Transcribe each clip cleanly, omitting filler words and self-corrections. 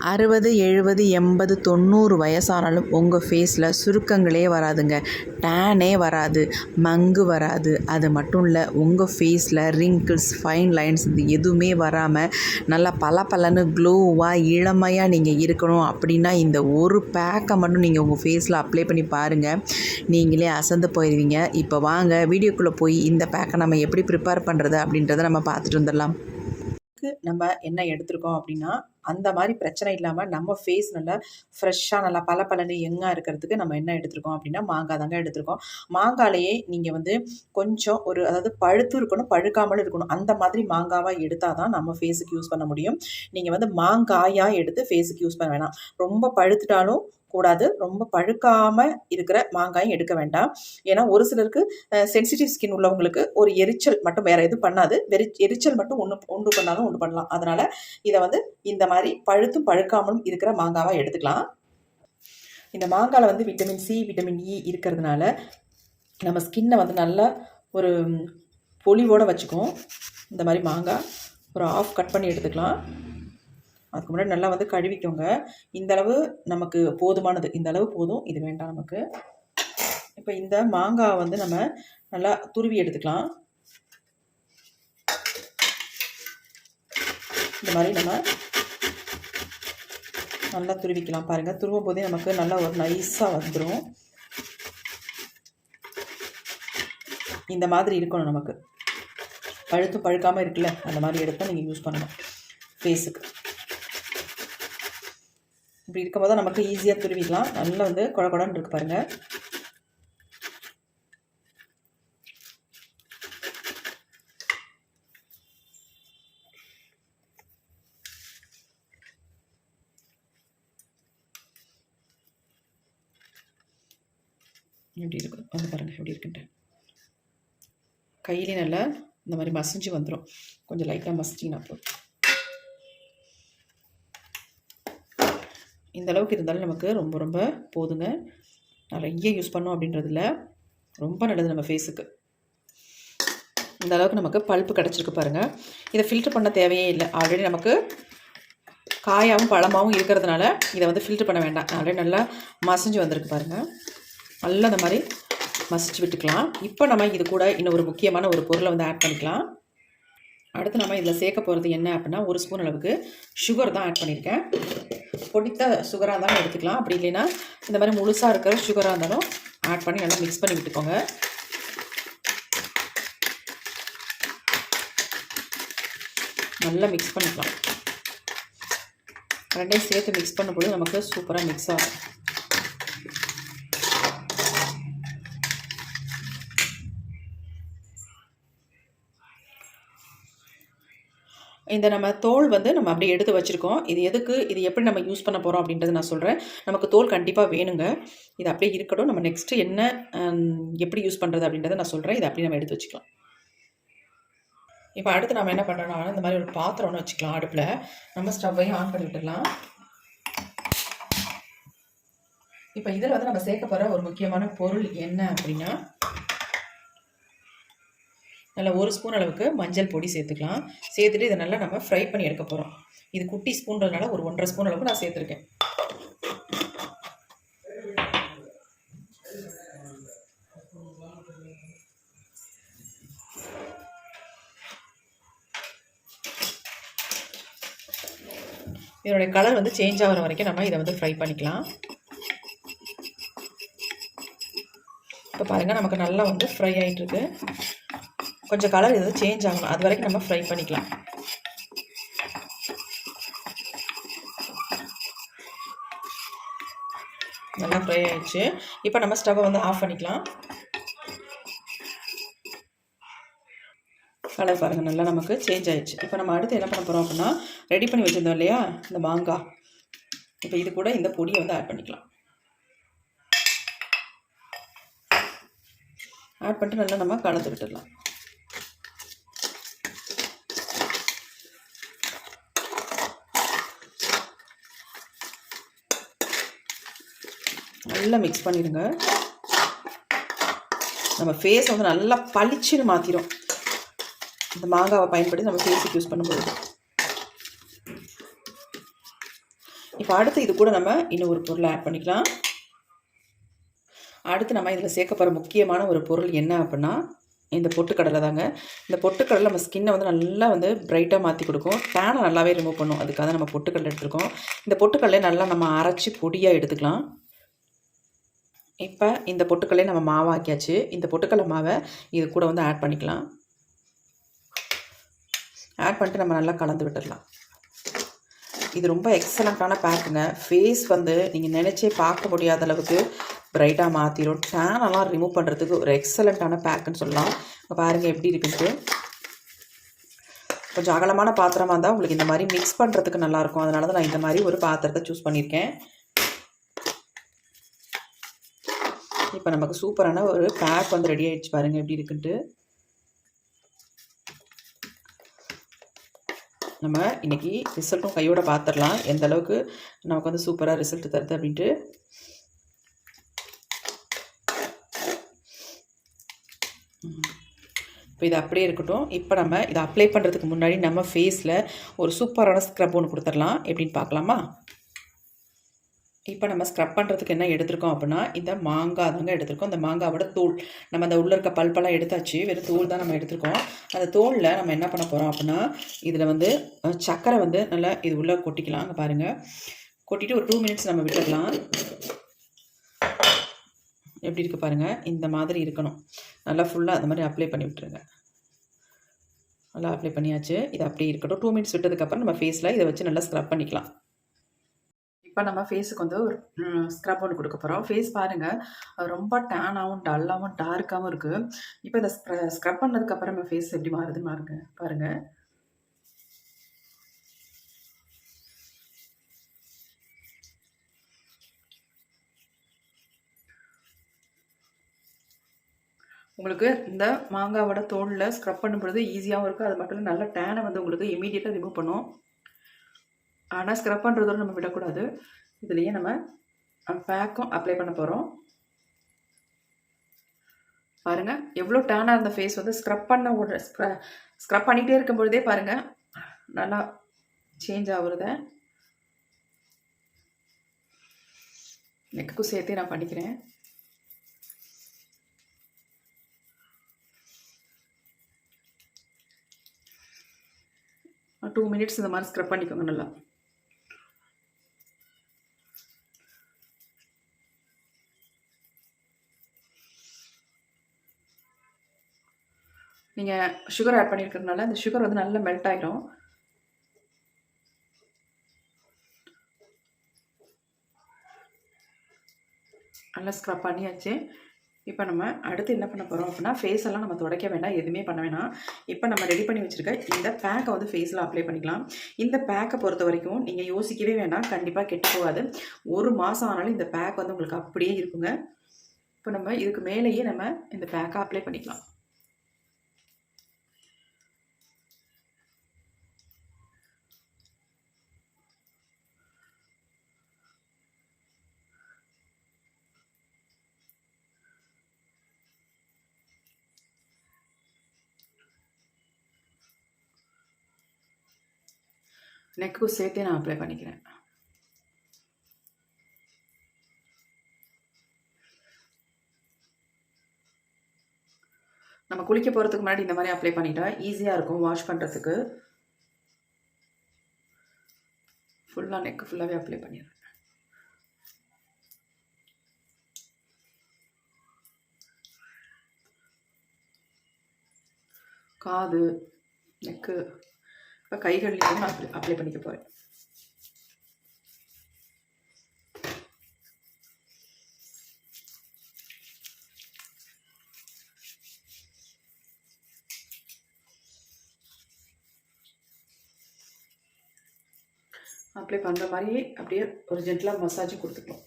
60, 70, 80, 90 வயசானாலும் உங்கள் ஃபேஸில் சுருக்கங்களே வராதுங்க, டேனே வராது, மங்கு வராது. அது மட்டும் இல்லை, உங்கள் ஃபேஸில் ரிங்கிள்ஸ், ஃபைன் லைன்ஸ் இது எதுவுமே வராமல் நல்லா பளபளன்னு க்ளோவாக இளமையாக நீங்கள் இருக்கணும் அப்படின்னா இந்த ஒரு பேக்கை மட்டும் நீங்கள் உங்கள் ஃபேஸில் அப்ளை பண்ணி பாருங்கள், நீங்களே அசந்து போயிடுவீங்க. இப்போ வாங்க வீடியோக்குள்ளே போய் இந்த பேக்கை நம்ம எப்படி ப்ரிப்பேர் பண்ணுறது அப்படின்றத நம்ம பார்த்துட்டு வந்துடலாம். நம்ம என்ன எடுத்திருக்கோம் அப்படின்னா, அந்த மாதிரி பிரச்சனை இல்லாமல் நம்ம ஃபேஸ் நல்லா ஃப்ரெஷ்ஷாக நல்லா பளபளன்னு யங்காக இருக்கிறதுக்கு நம்ம என்ன எடுத்திருக்கோம் அப்படின்னா, மாங்காய் தாங்க எடுத்திருக்கோம். மாங்காயிலேயே நீங்கள் வந்து கொஞ்சம் அதாவது பழுத்து இருக்கணும், பழுக்காமலும் இருக்கணும். அந்த மாதிரி மாங்காவாக எடுத்தால் தான் நம்ம ஃபேஸுக்கு யூஸ் பண்ண முடியும். நீங்கள் வந்து மாங்காயாக எடுத்து ஃபேஸுக்கு யூஸ் பண்ண வேணாம். ரொம்ப பழுத்துட்டாலும் கூடாது, ரொம்ப பழுக்காமல் இருக்கிற மாங்காயும் எடுக்க வேண்டாம். ஏன்னா ஒரு சிலருக்கு சென்சிட்டிவ் ஸ்கின் உள்ளவங்களுக்கு ஒரு எரிச்சல் மட்டும் வேறு எதுவும் பண்ணாது, எரிச்சல் மட்டும் உண்டு பண்ணாலும் உண்டு பண்ணலாம். அதனால் இதை வந்து இந்த மாதிரி பழுத்தும் பழுக்காமலும் இருக்கிற மாங்காவாக எடுத்துக்கலாம். இந்த மாங்காயில் வந்து விட்டமின் சி, விட்டமின் இ இருக்கிறதுனால நம்ம ஸ்கின்னை வந்து நல்லா ஒரு பொலிவோடு வச்சுக்கும். இந்த மாதிரி மாங்காய் ஒரு ஆஃப் கட் பண்ணி எடுத்துக்கலாம். அதுக்கு முன்னாடி நல்லா வந்து கழுவிக்கோங்க. இந்தளவு நமக்கு போதுமானது, இந்தளவு போதும், இது வேண்டாம் நமக்கு. இப்போ இந்த மாங்காய் வந்து நம்ம நல்லா துருவி எடுத்துக்கலாம். இந்த மாதிரி நம்ம நல்லா துருவிக்கலாம். பாருங்கள், துருவும் போதே நமக்கு நல்லா ஒரு நைஸாக வந்துடும். இந்த மாதிரி இருக்கணும் நமக்கு. பழுத்தும் பழுக்காமல் இருக்குல்ல, அந்த மாதிரி எடுத்தால் நீங்கள் யூஸ் பண்ணணும் ஃபேஸுக்கு. இப்படி இருக்கும்போது தான் நமக்கு ஈஸியாக துருவிக்கலாம். நல்லா வந்து குழகுடன்னு இருக்கு பாருங்கள். எப்படி இருக்கு வந்து பாருங்கள், எப்படி இருக்குன்ட்டு. கையிலே நல்லா இந்த மாதிரி மசிஞ்சு வந்துடும். கொஞ்சம் லைட்டாக மசிச்சிங்கன்னா போதும். இந்த அளவுக்கு இருந்தாலும் நமக்கு ரொம்ப ரொம்ப போதுங்க. நிறைய யூஸ் பண்ணோம் அப்படின்றதில்ல, ரொம்ப நல்லது நம்ம ஃபேஸுக்கு. இந்த அளவுக்கு நமக்கு பல்ப்பு கிடச்சிருக்கு பாருங்கள். இதை ஃபில்ட்ரு பண்ண தேவையே இல்லை. ஆல்ரெடி நமக்கு காயாகவும் பழமாகவும் இருக்கிறதுனால இதை வந்து ஃபில்ட்ரு பண்ண வேண்டாம். ஆல்ரெடி நல்லா மசிஞ்சு வந்திருக்கு பாருங்கள். நல்லா இந்த மாதிரி மசிச்சு விட்டுக்கலாம். இப்போ நம்ம இது கூட இன்னும் ஒரு முக்கியமான ஒரு பொருளை வந்து ஆட் பண்ணிக்கலாம். அடுத்து நம்ம இதில் சேர்க்க போகிறது என்ன அப்படின்னா, 1 ஸ்பூன் அளவுக்கு சுகர் தான் ஆட் பண்ணியிருக்கேன். பொடித்த சுகராக இருந்தாலும் எடுத்துக்கலாம், அப்படி இல்லைன்னா இந்த மாதிரி முழுசாக இருக்கிற சுகராக இருந்தாலும் ஆட் பண்ணி நல்லா மிக்ஸ் பண்ணி விட்டுக்கோங்க. நல்லா மிக்ஸ் பண்ணிக்கலாம். ரெண்டையும் சேர்த்து மிக்ஸ் பண்ணும்போது நமக்கு சூப்பராக மிக்ஸ் ஆகும். இந்த நம்ம தோல் வந்து நம்ம அப்படியே எடுத்து வச்சுருக்கோம். இது எதுக்கு, இது எப்படி நம்ம யூஸ் பண்ண போகிறோம் அப்படின்றத நான் சொல்கிறேன். நமக்கு தோல் கண்டிப்பாக வேணுங்க. இது அப்படியே இருக்கட்டும். நம்ம நெக்ஸ்ட்டு என்ன எப்படி யூஸ் பண்ணுறது அப்படின்றத நான் சொல்கிறேன். இதை அப்படியே நம்ம எடுத்து வச்சுக்கலாம். இப்போ அடுத்து நம்ம என்ன பண்ணுறோம்னா, இந்த மாதிரி ஒரு பாத்திரம் ஒன்று வச்சுக்கலாம். அடுப்பில் நம்ம ஸ்டவ்வையும் ஆன் பண்ணி விட்டுடலாம். இப்போ இதில் வந்து நம்ம சேர்க்க போகிற ஒரு முக்கியமான பொருள் என்ன அப்படின்னா, நல்லா 1 ஸ்பூன் அளவுக்கு மஞ்சள் பொடி சேர்த்துக்கலாம். சேர்த்துட்டு இதை நல்லா நம்ம ஃப்ரை பண்ணி எடுக்க போகிறோம். இது குட்டி ஸ்பூன்றதுனால ஒரு 1.5 ஸ்பூன் அளவுக்கு நான் சேர்த்துருக்கேன். இதனுடைய கலர் வந்து சேஞ்ச் ஆகிற வரைக்கும் நம்ம இதை வந்து ஃப்ரை பண்ணிக்கலாம். இப்போ பாருங்கள், நமக்கு நல்லா வந்து ஃப்ரை ஆகிட்டுருக்கு. கொஞ்சம் கலர் இது சேஞ்ச் ஆகணும், அது வரைக்கும் நம்ம ஃப்ரை பண்ணிக்கலாம். நல்லா ஃப்ரை ஆயிடுச்சு. இப்போ நம்ம ஸ்டவ்வை வந்து ஆஃப் பண்ணிக்கலாம். கலர் பாருங்கள், நல்லா நமக்கு சேஞ்ச் ஆயிடுச்சு. இப்போ நம்ம அடுத்து என்ன பண்ண போகிறோம் அப்படின்னா, ரெடி பண்ணி வச்சுருந்தோம் இல்லையா இந்த மாங்காய், இப்போ இது கூட இந்த பொடியை வந்து ஆட் பண்ணிக்கலாம். ஆட் பண்ணிட்டு நல்லா நம்ம கலந்து விட்டுடலாம். நல்லா மிக்ஸ் பண்ணிடுங்க. நம்ம ஃபேஸ் வந்து நல்லா பளிச்சுன்னு மாற்றிடும் இந்த மாங்காவை பயன்படுத்தி நம்ம ஃபேஸுக்கு யூஸ் பண்ணும்போது. இப்போ அடுத்து இது கூட நம்ம இன்னும் ஒரு பொருளை ஆட் பண்ணிக்கலாம். அடுத்து நம்ம இதில் சேர்க்க போகிற முக்கியமான ஒரு பொருள் என்ன அப்படின்னா இந்த பொட்டுக்கடலை தாங்க. இந்த பொட்டுக்கடலை நம்ம ஸ்கின்னை வந்து நல்லா வந்து பிரைட்டாக மாற்றி கொடுக்கும், டேனை நல்லாவே ரிமூவ் பண்ணும். அதுக்காக நம்ம பொட்டுக்கடலை எடுத்துருக்கோம். இந்த பொட்டுக்கடலை நல்லா நம்ம அரைச்சி பொடியாக எடுத்துக்கலாம். இப்போ இந்த பொட்டுக்கடலை நம்ம மாவாக்கியாச்சு. இந்த பொட்டுக்கடலை மாவை இது கூட வந்து ஆட் பண்ணிக்கலாம். ஆட் பண்ணிட்டு நம்ம நல்லா கலந்து விட்டுடலாம். இது ரொம்ப எக்ஸலண்ட்டான பேக்குங்க. ஃபேஸ் வந்து நீங்கள் நினச்சே பார்க்க முடியாத அளவுக்கு பிரைட்டாக மாற்றிடும். டேனெல்லாம் ரிமூவ் பண்ணுறதுக்கு ஒரு எக்ஸலண்ட்டான பேக்குன்னு சொல்லலாம். இப்போ பாருங்கள் எப்படி இருக்குன்ட்டு. கொஞ்சம் அகலமான பாத்திரமாக இருந்தால் உங்களுக்கு இந்த மாதிரி மிக்ஸ் பண்ணுறதுக்கு நல்லாயிருக்கும். அதனால தான் நான் இந்த மாதிரி ஒரு பாத்திரத்தை சூஸ் பண்ணியிருக்கேன். இப்போ நமக்கு சூப்பரான ஒரு பேக் வந்து ரெடி ஆகிடுச்சு. பாருங்கள் எப்படி இருக்குன்ட்டு. நம்ம இன்றைக்கி ரிசல்ட்டும் கையோட பார்த்துடலாம் எந்த அளவுக்கு நமக்கு வந்து சூப்பராக ரிசல்ட் தருது அப்படின்ட்டு. இப்போ இது அப்படியே இருக்கட்டும். இப்போ நம்ம இதை அப்ளை பண்ணுறதுக்கு முன்னாடி நம்ம ஃபேஸில் ஒரு சூப்பரான ஸ்க்ரப் ஒன்று கொடுத்துடலாம். எப்படின்னு பார்க்கலாமா? இப்போ நம்ம ஸ்க்ரப் பண்ணுறதுக்கு என்ன எடுத்திருக்கோம் அப்படின்னா இந்த மாங்காய் தாங்க எடுத்திருக்கோம். இந்த மாங்காவோட தோல் நம்ம அந்த உள்ளே இருக்க பல்பெல்லாம் எடுத்தாச்சு. வெறும் தோல் தான் நம்ம எடுத்திருக்கோம். அந்த தோலில் நம்ம என்ன பண்ண போகிறோம் அப்படின்னா இதில் வந்து சர்க்கரை வந்து நல்லா இது உள்ளே கொட்டிக்கலாம். அங்கே பாருங்கள், கொட்டிட்டு ஒரு 2 மினிட்ஸ் நம்ம விட்டுடலாம். எப்படி இருக்குது பாருங்கள், இந்த மாதிரி இருக்கணும். நல்லா ஃபுல்லாக அந்த மாதிரி அப்ளை பண்ணி விட்டுருங்க. நல்லா அப்ளை பண்ணியாச்சு. இது அப்படியே இருக்கட்டும். 2 மினிட்ஸ் விட்டதுக்கப்புறம் நம்ம ஃபேஸில் இதை வச்சு நல்லா ஸ்க்ரப் பண்ணிக்கலாம். இப்போ நம்ம ஃபேஸுக்கு வந்து ஒரு ஸ்க்ரப் ஒன்று கொடுக்க போகிறோம். ஃபேஸ் பாருங்கள் ரொம்ப டேனாகவும் டல்லாகவும் டார்க்காகவும் இருக்குது. இப்போ இந்த ஸ்க்ரப் பண்ணதுக்கப்புறம் நம்ம ஃபேஸ் எப்படி மாறுதுன்னு பாருங்கள். உங்களுக்கு இந்த மாங்காவோட தோலில் ஸ்க்ரப் பண்ணும்பொழுது ஈஸியாகவும் இருக்குது. அது மட்டும் இல்லை நல்ல டேனை வந்து உங்களுக்கு இமீடியட்டாக ரிமூவ் பண்ணும். ஆனால் ஸ்க்ரப் பண்ணுறதோட நம்ம விடக்கூடாது. இதுலேயே நம்ம பேக்கும் அப்ளை பண்ண போகிறோம். பாருங்கள் எவ்வளோ டேனாக இருந்த ஃபேஸ் வந்து ஸ்க்ரப் பண்ணிகிட்டே இருக்கும்பொழுதே பாருங்கள் நல்லா சேஞ்ச் ஆகுறத. நெக்குக்கும் சேர்த்தே நான் பண்ணிக்கிறேன். ஒரு 2 மினிட்ஸ் இந்த மாதிரி ஸ்க்ரப் பண்ணிக்கோங்க நல்லா. நீங்கள் சுகர் ஆட் பண்ணியிருக்கிறதுனால இந்த சுகர் வந்து நல்லா மெல்ட் ஆகிடும். நல்லா ஸ்க்ரப் பண்ணியாச்சு. இப்போ நம்ம அடுத்து என்ன பண்ண போகிறோம் அப்படின்னா ஃபேஸ் எல்லாம் நம்ம துடைக்க வேண்டாம், எதுவுமே பண்ண வேணாம். இப்போ நம்ம ரெடி பண்ணி வச்சுருக்க இந்த பேக்கை வந்து ஃபேஸில் அப்ளை பண்ணிக்கலாம். இந்த பேக்கை பொறுத்த வரைக்கும் நீங்கள் யோசிக்கவே வேண்டாம், கண்டிப்பாக கெட்டு போகாது. 1 மாதம் ஆனாலும் இந்த பேக் வந்து உங்களுக்கு அப்படியே இருக்குங்க. இப்போ நம்ம இதுக்கு மேலேயே நம்ம இந்த பேக்கை அப்ளை பண்ணிக்கலாம். நெக்குக்கும் சேர்த்தே நான் அப்ளை பண்ணிக்கிறேன். நம்ம குளிக்க போகிறதுக்கு முன்னாடி இந்த மாதிரி அப்ளை பண்ணிட்டா ஈஸியாக இருக்கும் வாஷ் பண்ணுறதுக்கு. ஃபுல்லாக நெக்கு ஃபுல்லாகவே அப்ளை பண்ணிடுறேன். காது, நெக்கு, இப்போ கைகள்லையும் நான் அப்ளை பண்ணிக்க போகிறேன். அப்ளை பண்ணுற மாதிரி அப்படியே ஒரு ஜென்டலாக மசாஜும் கொடுத்துக்கலாம்.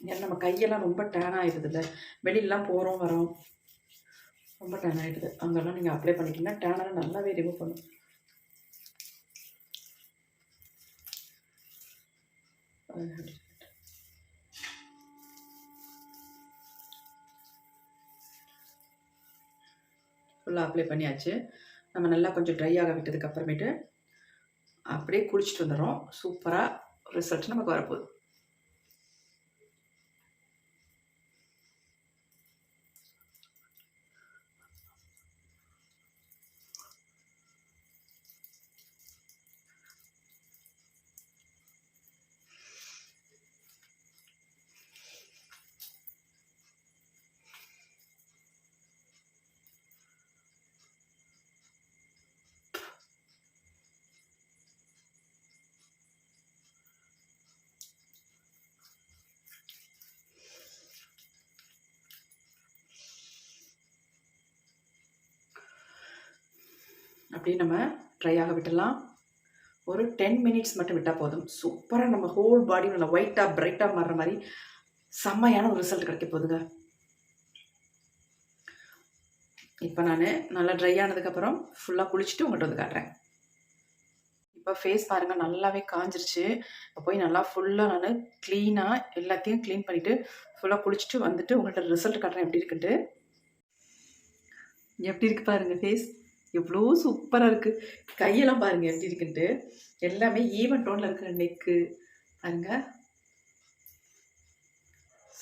ஏன்னா நம்ம கையெல்லாம் ரொம்ப டேன் ஆகிடுது இல்லை, வெளியிலலாம் போகிறோம் வரோம் ரொம்ப டேன் ஆகிடுது. அங்கெல்லாம் நீங்கள் அப்ளை பண்ணிட்டீங்கன்னா டேனெல்லாம் நல்லாவே ரிமூவ் பண்ணும். ஃபுல்லாக அப்ளை பண்ணியாச்சு. நம்ம நல்லா கொஞ்சம் ட்ரை ஆக விட்டதுக்கு அப்புறமேட்டு அப்படியே குளிச்சுட்டு வந்துடும். சூப்பராக ரிசல்ட் நமக்கு வரப்போகுது. அப்படியே நம்ம ட்ரை ஆக விட்டுடலாம். ஒரு 10 மினிட்ஸ் மட்டும் விட்டால் போதும். சூப்பராக நம்ம ஹோல் பாடி நல்லா ஒயிட்டாக பிரைட்டாக மாறுற மாதிரி செம்மையான ஒரு ரிசல்ட் கிடைக்க போகுதுங்க. இப்போ நான் நல்லா ட்ரை ஆனதுக்கப்புறம் ஃபுல்லாக குளிச்சுட்டு உங்கள்கிட்ட வந்து காட்டுறேன். இப்போ ஃபேஸ் பாருங்கள் நல்லாவே காஞ்சிருச்சு. இப்போ போய் நல்லா ஃபுல்லாக நான் க்ளீனாக எல்லாத்தையும் க்ளீன் பண்ணிவிட்டு ஃபுல்லாக குளிச்சுட்டு வந்துட்டு உங்கள்கிட்ட ரிசல்ட் காட்டுறேன் எப்படி இருக்குன்ட்டு. எப்படி இருக்குது பாருங்கள் ஃபேஸ் எவ்வளோ சூப்பராக இருக்குது. கையெல்லாம் பாருங்கள் எப்படி இருக்குன்ட்டு. எல்லாமே ஈவன் டோனில் இருக்கிற நெக்கு பாருங்கள்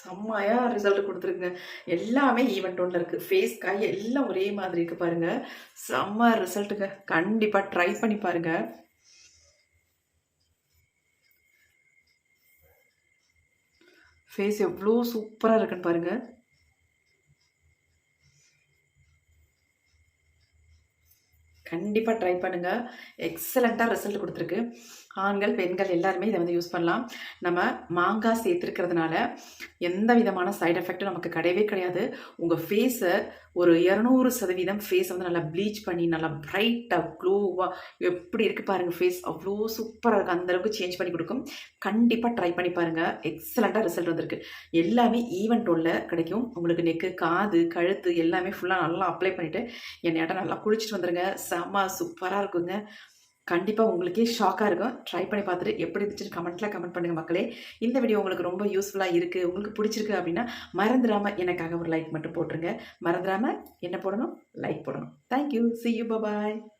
செம்மையாக ரிசல்ட் கொடுத்துருக்குங்க. எல்லாமே ஈவன் டோனில் இருக்குது. ஃபேஸ் கை எல்லாம் ஒரே மாதிரி இருக்குது பாருங்கள். செம்ம ரிசல்ட்டுங்க. கண்டிப்பாக ட்ரை பண்ணி பாருங்கள். ஃபேஸ் எவ்வளோ சூப்பராக இருக்குன்னு பாருங்கள். கண்டிப்பாக ட்ரை பண்ணுங்கள். எக்ஸலண்ட்டாக ரிசல்ட் கொடுத்துருக்கு. ஆண்கள் பெண்கள் எல்லாருமே இதை வந்து யூஸ் பண்ணலாம். நம்ம மாங்காய் சேர்த்துருக்கிறதுனால எந்த விதமான சைட் எஃபெக்ட்டும் நமக்கு கிடையவே கிடையாது. உங்கள் ஃபேஸை ஒரு 200% ஃபேஸை வந்து நல்லா ப்ளீச் பண்ணி நல்லா ப்ரைட்டாக க்ளோவாக எப்படி இருக்குது பாருங்கள். ஃபேஸ் அவ்வளோ சூப்பராக இருக்குது. அந்தளவுக்கு சேஞ்ச் பண்ணி கொடுக்கும். கண்டிப்பாக ட்ரை பண்ணி பாருங்கள். எக்ஸலண்ட்டாக ரிசல்ட் வந்திருக்கு. எல்லாமே ஈவன் டோனில் கிடைக்கும். உங்களுக்கு நெக்கு காது கழுத்து எல்லாமே ஃபுல்லாக நல்லா அப்ளை பண்ணிவிட்டு என்னையாட்ட நல்லா குளிச்சுட்டு வந்துடுங்க. செம்ம சூப்பராக இருக்குங்க. கண்டிப்பாக உங்களுக்கே ஷாக்காக இருக்கும். ட்ரை பண்ணி பார்த்துட்டு எப்படி இருந்துச்சுன்னு கமெண்ட் பண்ணுங்கள் மக்களே. இந்த வீடியோ உங்களுக்கு ரொம்ப யூஸ்ஃபுல்லாக இருக்குது, உங்களுக்கு பிடிச்சிருக்கு அப்படின்னா மறந்துடாமல் எனக்காக ஒரு லைக் மட்டும் போட்டுருங்க. மறந்துடாமல் என்ன போடணும்? லைக் போடணும். Thank you. see you. bye bye.